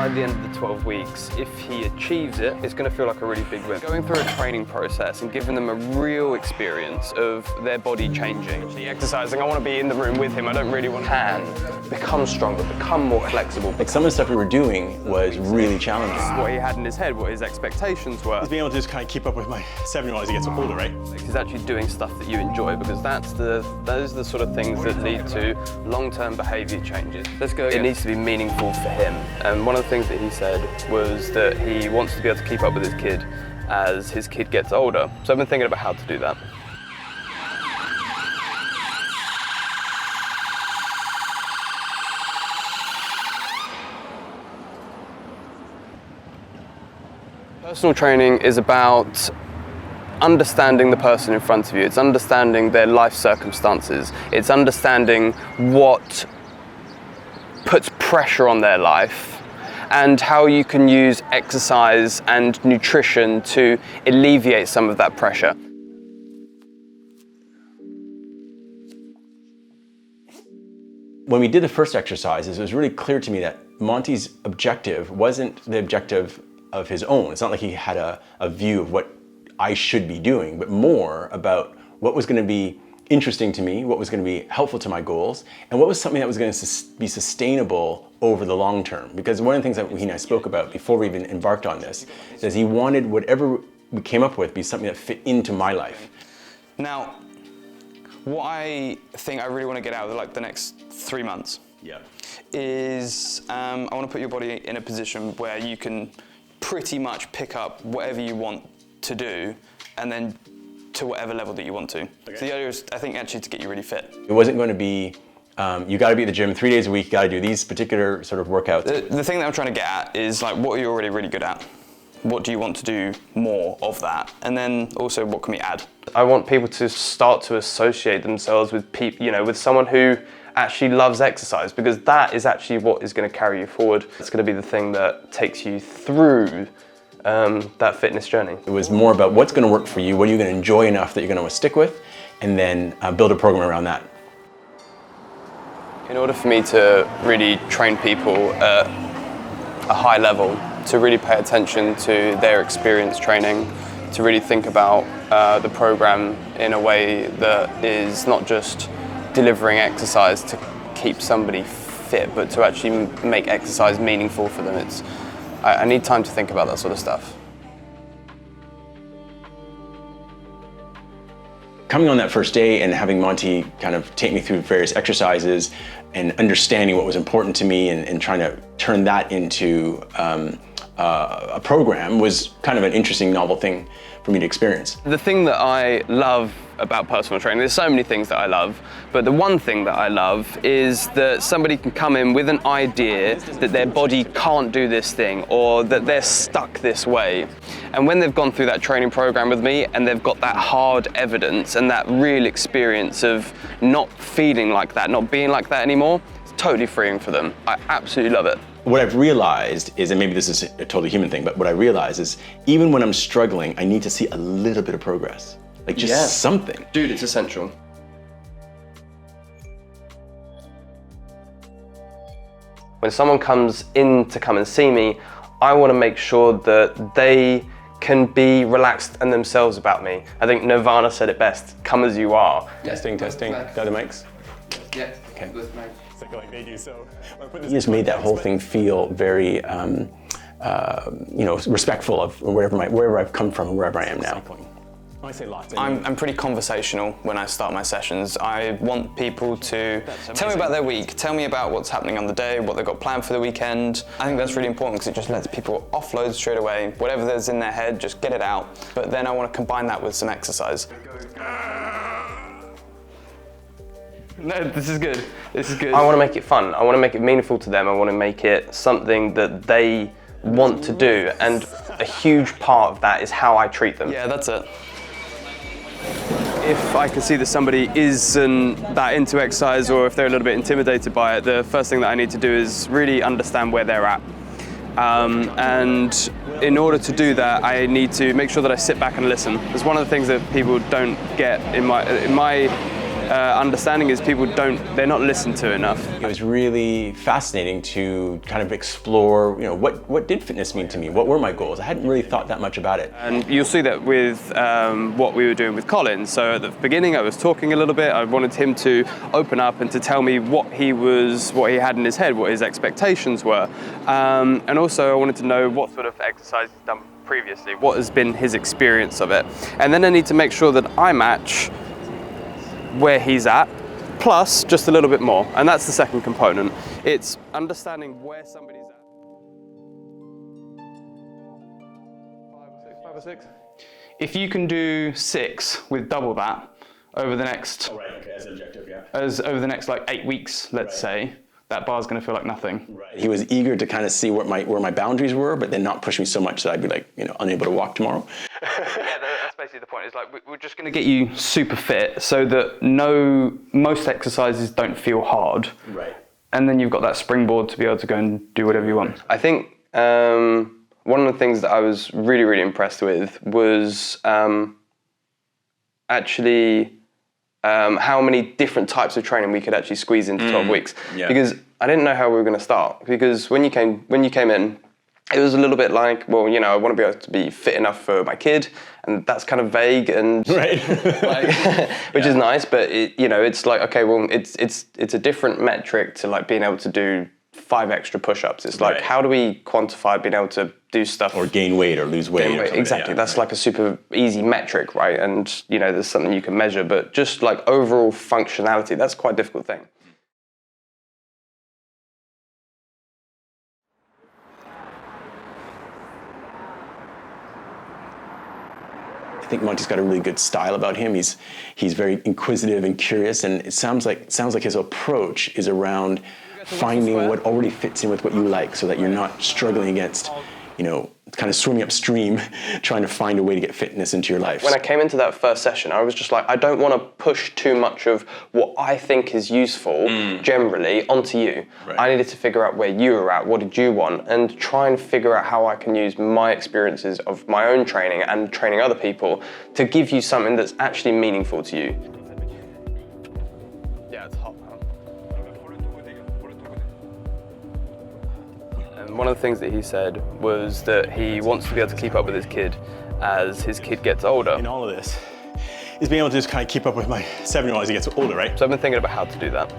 by the end of the 12 weeks, if he achieves it, it's going to feel like a really big win. Going through a training process and giving them a real experience of their body changing. The exercising, I want to be in the room with him. I don't really want to become stronger, become more flexible. Like some of the stuff we were doing was really challenging. What he had in his head, what his expectations were. He's being able to just kind of keep up with my 7-year-old as he gets older, right? He's actually doing stuff that you enjoy, because those are the sort of things that lead to long-term behaviour changes. Let's go again. It needs to be meaningful for him. And one of the things that he said was that he wants to be able to keep up with his kid as his kid gets older. So I've been thinking about how to do that. Personal training is about understanding the person in front of you. It's understanding their life circumstances. It's understanding what puts pressure on their life and how you can use exercise and nutrition to alleviate some of that pressure. When we did the first exercises, it was really clear to me that Monty's objective wasn't the objective of his own. It's not like he had a view of what I should be doing, but more about what was going to be interesting to me, what was going to be helpful to my goals, and what was something that was going to be sustainable over the long term. Because one of the things that he and I spoke about before we even embarked on this is he wanted whatever we came up with be something that fit into my life. Now, what I think I really want to get out of like the next 3 months is I want to put your body in a position where you can pretty much pick up whatever you want to do and then to whatever level that you want to. Okay. So the idea is, I think, actually to get you really fit. It wasn't going to be, you got to be at the gym 3 days a week, you got to do these particular sort of workouts. The thing that I'm trying to get at is like, what are you already really good at? What do you want to do more of that? And then also, what can we add? I want people to start to associate themselves with people, with someone who actually loves exercise, because that is actually what is going to carry you forward. It's going to be the thing that takes you through that fitness journey. It was more about what's going to work for you, what are you going to enjoy enough that you're going to stick with, and then build a program around that. In order for me to really train people at a high level, to really pay attention to their experience training, to really think about the program in a way that is not just delivering exercise to keep somebody fit, but to actually make exercise meaningful for them. I need time to think about that sort of stuff. Coming on that first day and having Monty kind of take me through various exercises and understanding what was important to me and trying to turn that into a program was kind of an interesting, novel thing for me to experience. The thing that I love about personal training, there's so many things that I love, but the one thing that I love is that somebody can come in with an idea that their body can't do this thing or that they're stuck this way. And when they've gone through that training program with me and they've got that hard evidence and that real experience of not feeling like that, not being like that anymore, it's totally freeing for them. I absolutely love it. What I've realized is, and maybe this is a totally human thing, but what I realize is even when I'm struggling, I need to see a little bit of progress. Like just something. Dude, it's essential. When someone comes in to come and see me, I want to make sure that they can be relaxed and themselves about me. I think Nirvana said it best, come as you are. Testing. Got the mics? Yeah. Okay. Like they do, so he just made that whole thing feel very, respectful of wherever I've come from and wherever I am now. I say lots. I'm pretty conversational when I start my sessions. I want people to tell me about their week, tell me about what's happening on the day, what they've got planned for the weekend. I think that's really important because it just lets people offload straight away. Whatever there's in their head, just get it out. But then I want to combine that with some exercise. No, this is good. This is good. I want to make it fun. I want to make it meaningful to them. I want to make it something that they want to do. And a huge part of that is how I treat them. Yeah, that's it. If I can see that somebody isn't that into exercise or if they're a little bit intimidated by it, the first thing that I need to do is really understand where they're at. And in order to do that, I need to make sure that I sit back and listen. It's one of the things that people don't get in my understanding is they're not listened to enough. It was really fascinating to kind of explore, what did fitness mean to me? What were my goals? I hadn't really thought that much about it. And you'll see that with what we were doing with Collin. So at the beginning, I was talking a little bit. I wanted him to open up and to tell me what he had in his head, what his expectations were. And also I wanted to know what sort of exercise he's done previously, what has been his experience of it. And then I need to make sure that I match where he's at, plus just a little bit more. And that's the second component. It's understanding where somebody's at. 5 or 6? If you can do 6 with double that over the next, as an objective, yeah. as over the next like 8 weeks, let's say, that bar's going to feel like nothing. Right. He was eager to kind of see where my boundaries were, but then not push me so much that I'd be like, unable to walk tomorrow. Yeah, that's basically the point. It's like we're just going to Get you super fit so that most exercises don't feel hard. Right. And then you've got that springboard to be able to go and do whatever you want. I think one of the things that I was really, really impressed with was actually how many different types of training we could actually squeeze into 12 weeks. Yeah. Because I didn't know how we were going to start. Because when you came in, it was a little bit like, well, I want to be able to be fit enough for my kid, and that's kind of vague and right, which is nice. But it's like, okay, well, it's a different metric to like being able to do 5 extra push-ups. It's like, how do we quantify being able to do stuff or gain weight or lose weight? Exactly. That's like a super easy metric, right? And there's something you can measure, but just like overall functionality, that's quite a difficult thing. I think Monty's got a really good style about him. He's very inquisitive and curious, and it sounds like his approach is around finding what already fits in with what you like, so that you're not struggling against, kind of swimming upstream, trying to find a way to get fitness into your life. When I came into that first session, I was just like, I don't want to push too much of what I think is useful generally onto you. Right. I needed to figure out where you were at, what did you want, and try and figure out how I can use my experiences of my own training and training other people to give you something that's actually meaningful to you. Yeah, it's hot, man. And one of the things that he said was that he wants to be able to keep up with his kid as his kid gets older. In all of this is being able to just kind of keep up with my 7-year-old as he gets older, right? So I've been thinking about how to do that.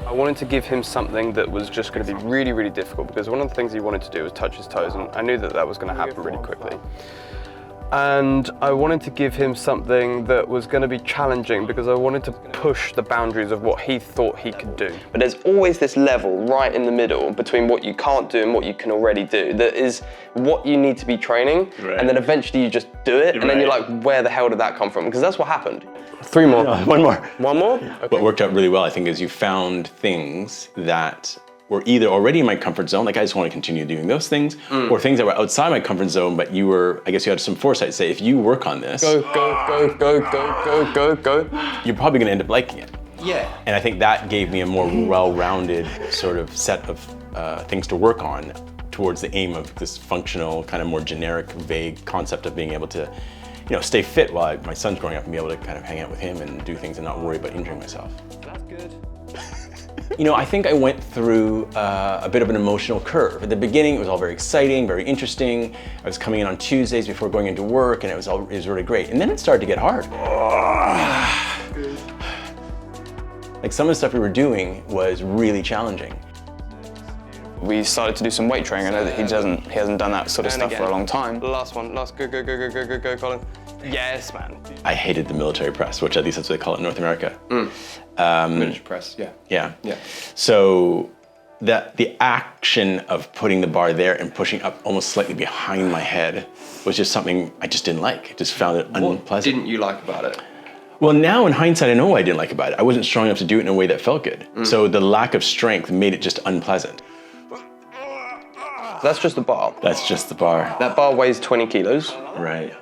I wanted to give him something that was just going to be really, really difficult, because one of the things he wanted to do was touch his toes, and I knew that that was going to happen really quickly. And I wanted to give him something that was going to be challenging, because I wanted to push the boundaries of what he thought he could do. But there's always this level right in the middle between what you can't do and what you can already do. That is what you need to be training, and then eventually you just do it, and then you're like, where the hell did that come from? Because that's what happened. 3 more. No, one more. One more? Okay. What worked out really well, I think, is you found things that were either already in my comfort zone, like I just want to continue doing those things, or things that were outside my comfort zone, but you had some foresight to say, if you work on this, go, you're probably going to end up liking it. Yeah. And I think that gave me a more well-rounded sort of set of things to work on towards the aim of this functional, kind of more generic, vague concept of being able to, stay fit while my son's growing up and be able to kind of hang out with him and do things and not worry about injuring myself. That's good. I think I went through a bit of an emotional curve. At the beginning, it was all very exciting, very interesting. I was coming in on Tuesdays before going into work, and it was really great. And then it started to get hard. Like some of the stuff we were doing was really challenging. We started to do some weight training. I know that he hasn't done that sort of stuff for a long time. Last one, go, Collin. Yes, man. I hated the military press, which at least that's what they call it in North America. Military press, yeah. Yeah. So the action of putting the bar there and pushing up almost slightly behind my head was just something I just didn't like. I just found it unpleasant. What didn't you like about it? Well, now in hindsight, I know what I didn't like about it. I wasn't strong enough to do it in a way that felt good. So the lack of strength made it just unpleasant. That's just the bar. That's just the bar. That bar weighs 20 kilos. Right.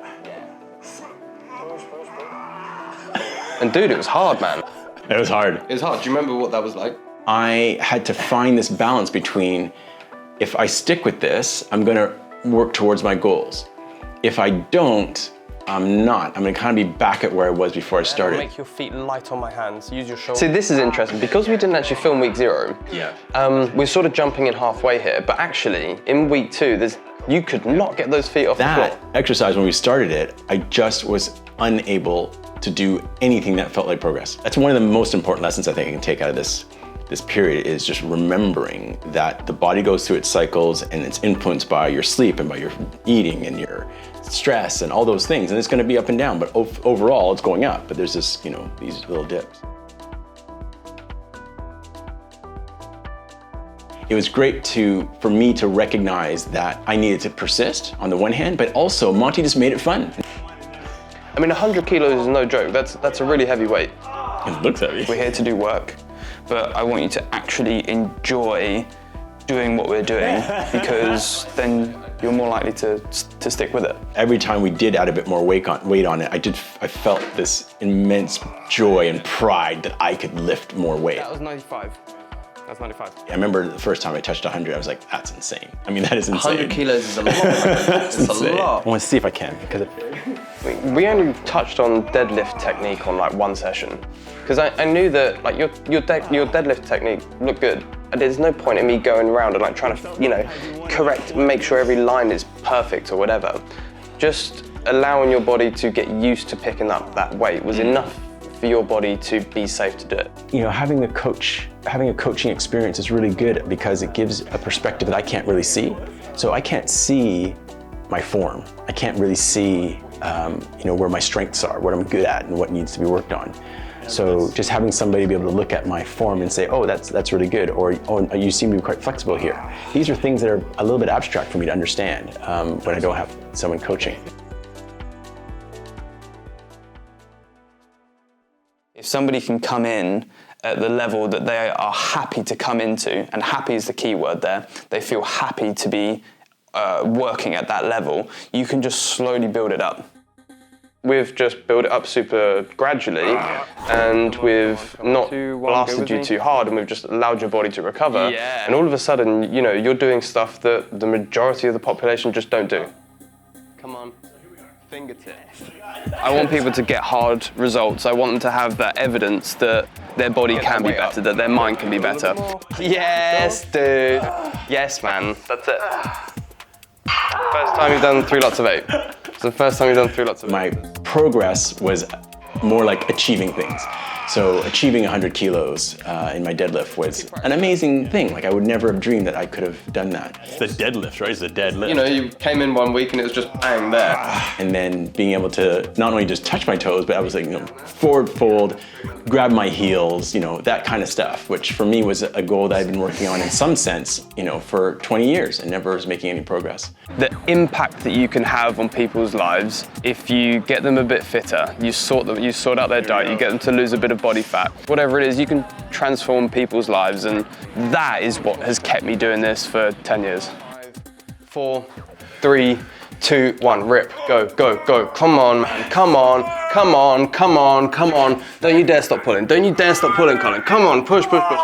And dude, it was hard, man. It was hard. It was hard. Do you remember what that was like? I had to find this balance between, if I stick with this, I'm gonna work towards my goals. If I don't, I'm not. I'm gonna kind of be back at where I was before I started. Make your feet light on my hands. Use your shoulders. See, this is interesting because we didn't actually film week 0. We're sort of jumping in halfway here, but actually in week 2, you could not get those feet off the That floor. exercise, when we started it, I just was unable to do anything that felt like progress. That's one of the most important lessons I think I can take out of this period, is just remembering that the body goes through its cycles and it's influenced by your sleep and by your eating and your stress and all those things. And it's gonna be up and down, but overall it's going up. But there's this, these little dips. It was great for me to recognize that I needed to persist on the one hand, but also Monty just made it fun. I mean, 100 kilos is no joke. That's a really heavy weight. It looks heavy. We're here to do work, but I want you to actually enjoy doing what we're doing, because then you're more likely to stick with it. Every time we did add a bit more weight on it, I felt this immense joy and pride that I could lift more weight. That was 95. That's 95. I remember the first time I touched 100, I was like, that's insane. I mean, that is insane. 100 kilos is a lot. It's a lot. I want to see if I can, because We only touched on deadlift technique on like one session, because I knew that like your deadlift technique looked good. And there's no point in me going around and like trying to, make sure every line is perfect or whatever. Just allowing your body to get used to picking up that weight was enough for your body to be safe to do it. having a coaching experience is really good because it gives a perspective that I can't really see. So I can't see my form. I can't really see, where my strengths are, what I'm good at, and what needs to be worked on. So just having somebody be able to look at my form and say, oh, that's really good, or oh, you seem to be quite flexible here. These are things that are a little bit abstract for me to understand when I don't have someone coaching. If somebody can come in at the level that they are happy to come into, and happy is the key word there, they feel happy to be working at that level, you can just slowly build it up. We've just built it up super gradually, and we've not blasted you too hard, and we've just allowed your body to recover. Yeah. And all of a sudden, you're doing stuff that the majority of the population just don't do. Come on. Fingertips. I want people to get hard results. I want them to have that evidence that their body can be better, that their mind can be better. Yes, dude. Yes, man. That's it. First time you've done 3 lots of 8. It's the first time you've done 3 lots of 8. My progress was more like achieving things. So achieving 100 kilos in my deadlift was an amazing thing. Like I would never have dreamed that I could have done that. It's the deadlift, right? It's the deadlift. You came in one week and it was just bang there. And then being able to not only just touch my toes, but I was like, forward fold, grab my heels, that kind of stuff, which for me was a goal that I've been working on in some sense, for 20 years and never was making any progress. The impact that you can have on people's lives if you get them a bit fitter, you sort out their diet, you get them to lose a bit of body fat, whatever it is, you can transform people's lives, and that is what has kept me doing this for 10 years. 5, 4, 3, 2, 1, rip, go, go, go. Come on, man, come on, come on, come on, come on. Don't you dare stop pulling. Don't you dare stop pulling, Colin. Come on, push, push, push.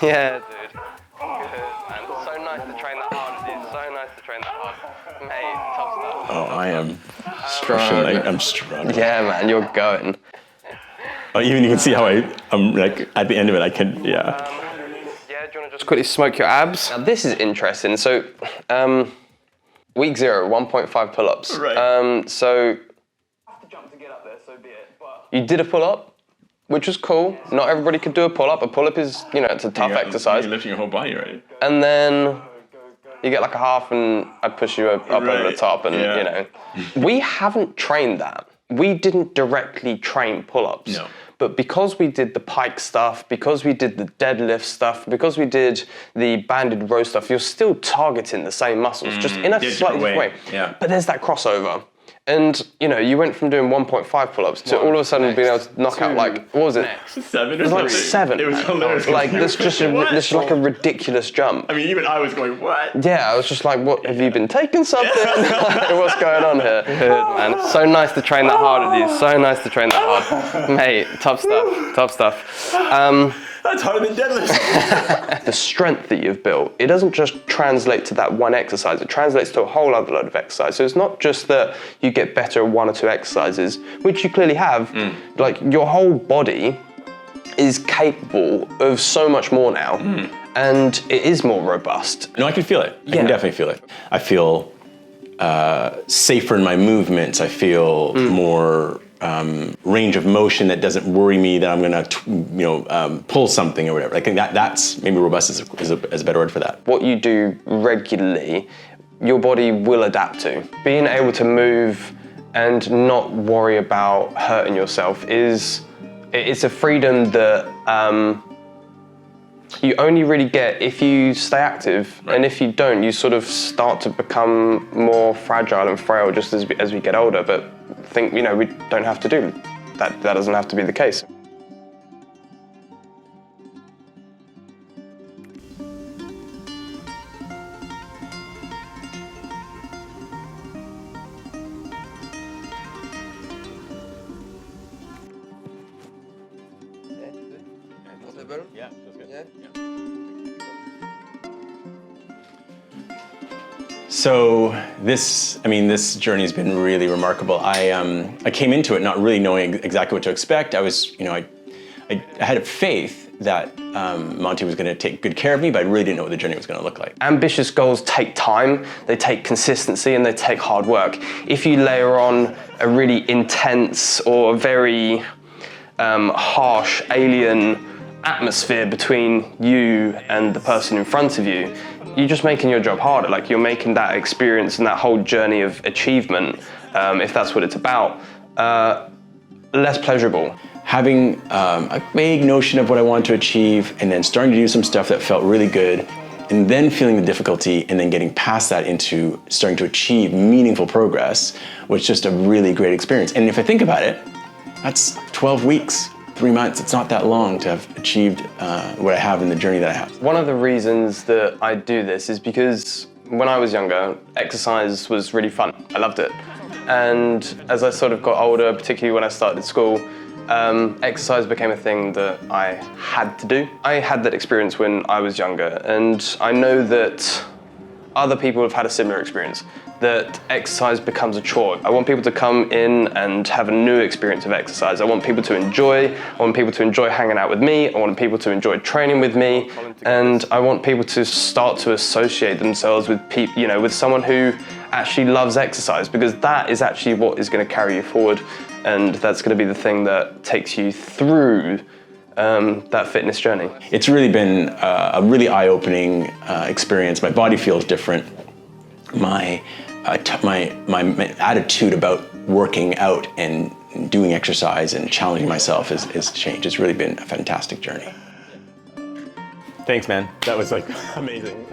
Yeah, dude. Good, man. So nice to train that hard, dude. So nice to train that hard. Mate, tough stuff. Oh, I am strong. I'm strong. Yeah, man, you're going. Oh, even you can see how I'm like at the end of it, I can, Yeah, do you want to just quickly smoke your abs? Now this is interesting. So, week 0, 1.5 pull-ups. Right. So Have to jump to get up there, so be it. But you did a pull-up, which was cool. Not everybody could do a pull-up. A pull-up is, it's a tough exercise. You're lifting your whole body, right? And then you get like a half, and I push you up over the top, and we haven't trained that. We didn't directly train pull-ups. No. But because we did the pike stuff, because we did the deadlift stuff, because we did the banded row stuff, you're still targeting the same muscles, just in a slightly different way. Yeah. But there's that crossover. And, you went from doing 1.5 pull-ups to all of a sudden being able to knock out like, what was it? 7 or It was like 7. It was hilarious. Like, this is like a ridiculous jump. I mean, even I was going, what? Yeah, I was just like, what, have you been taking something? What's going on here? Good, man. So nice to train that hard with you. So nice to train that hard. Mate, tough stuff, tough stuff. That's harder than deadlifts. The strength that you've built, it doesn't just translate to that one exercise, it translates to a whole other load of exercise. So it's not just that you get better at one or two exercises, which you clearly have, like your whole body is capable of so much more now, and it is more robust. No, I can feel it. I can definitely feel it. I feel safer in my movements. I feel more range of motion that doesn't worry me that I'm gonna, pull something or whatever. I think that's maybe robustness is a better word for that. What you do regularly, your body will adapt to. Being able to move and not worry about hurting yourself it's a freedom that you only really get if you stay active, and if you don't, you sort of start to become more fragile and frail just as we get older. But we don't have to do that. That doesn't have to be the case. Yeah, that's good. So this journey has been really remarkable. I came into it not really knowing exactly what to expect. I had a faith that Monty was going to take good care of me, but I really didn't know what the journey was going to look like. Ambitious goals take time, they take consistency, and they take hard work. If you layer on a really intense or very harsh alien atmosphere between you and the person in front of you, you're just making your job harder. Like, you're making that experience and that whole journey of achievement, if that's what it's about, less pleasurable. Having a vague notion of what I wanted to achieve, and then starting to do some stuff that felt really good, and then feeling the difficulty, and then getting past that into starting to achieve meaningful progress was just a really great experience. And if I think about it, that's 12 weeks. 3 months, it's not that long to have achieved what I have in the journey that I have. One of the reasons that I do this is because when I was younger, exercise was really fun. I loved it. And as I sort of got older, particularly when I started school, exercise became a thing that I had to do. I had that experience when I was younger, and I know that other people have had a similar experience, that exercise becomes a chore. I want people to come in and have a new experience of exercise. I want people to enjoy. I want people to enjoy hanging out with me. I want people to enjoy training with me. And I want people to start to associate themselves with with someone who actually loves exercise, because that is actually what is going to carry you forward. And that's going to be the thing that takes you through that fitness journey. It's really been a really eye-opening experience. My body feels different. My attitude about working out and doing exercise and challenging myself has changed. It's really been a fantastic journey. Thanks, man. That was amazing.